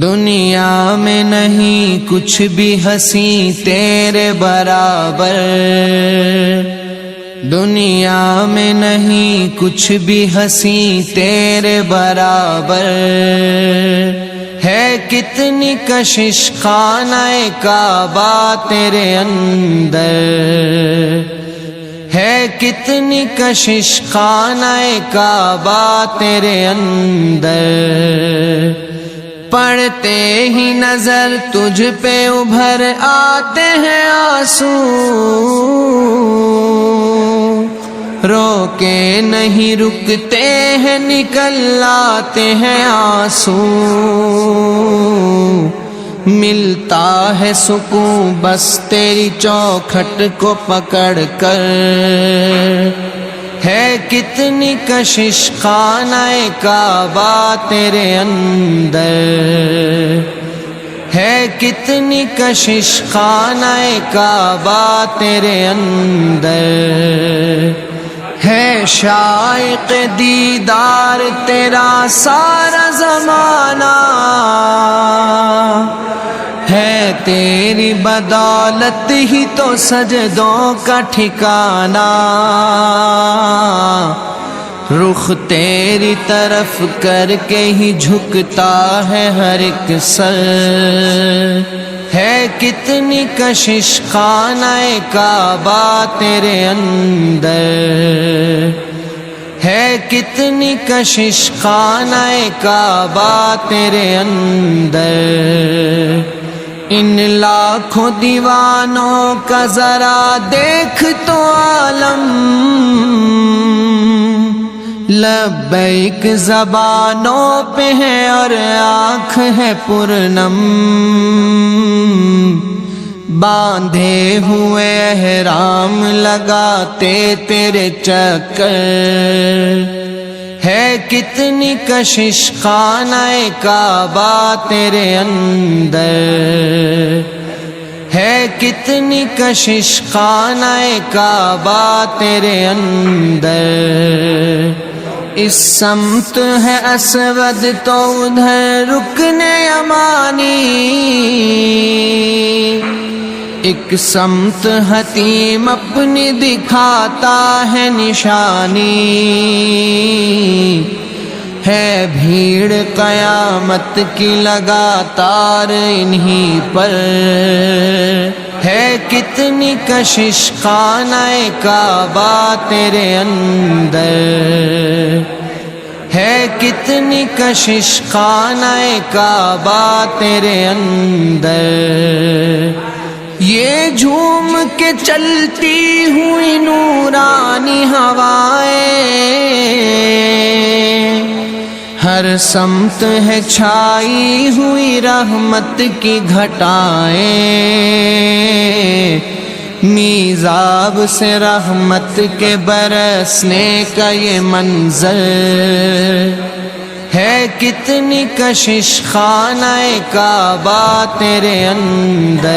دنیا میں نہیں کچھ بھی ہنسی تیرے برابر، دنیا میں نہیں کچھ بھی ہنسی تیرے برابر، ہے کتنی کشش خانہ کعبہ تیرے اندر، ہے کتنی کشش خانہ کعبہ تیرے اندر، پڑھتے ہی نظر تجھ پہ ابھر آتے ہیں آنسو، رو کے نہیں رکتے ہیں نکل آتے ہیں آنسو، ملتا ہے سکون بس تیری چوکھٹ کو پکڑ کر، ہے کتنی کشش خانہ کعبہ تیرے اندر، ہے کتنی کشش خانہ کعبہ تیرے اندر، ہے شائق دیدار تیرا سارا زمانہ، ہے تیری بدولت ہی تو سجدوں کا ٹھکانہ، رخ تیری طرف کر کے ہی جھکتا ہے ہر ایک سر، ہے کتنی کشش خانہ کعبہ تیرے اندر، ہے کتنی کشش خانہ کعبہ تیرے اندر، ان لاکھوں دیوانوں کا ذرا دیکھ تو عالم، لبیک زبانوں پہ ہے اور آنکھ ہے پرنم، باندھے ہوئے احرام لگاتے تیرے چکر، ہے کتنی کشش خانہ کعبہ تیرے اندر، ہے کتنی کشش خانہ کعبہ تیرے اندر، اس سمت ہے اسود تو ادھر رکن یمانی، ایک سمت حتیم اپنی دکھاتا ہے نشانی، ہے بھیڑ قیامت کی لگاتار انہی پر، ہے کتنی کشش خانہ کعبہ تیرے اندر، ہے کتنی کشش خانہ کعبہ تیرے اندر، یہ جھوم کے چلتی ہوئی نورانی ہوائیں، ہر سمت ہے چھائی ہوئی رحمت کی گھٹائیں، میزاب سے رحمت کے برسنے کا یہ منظر، ہے کتنی کشش خانہ کعبہ تیرے اندر۔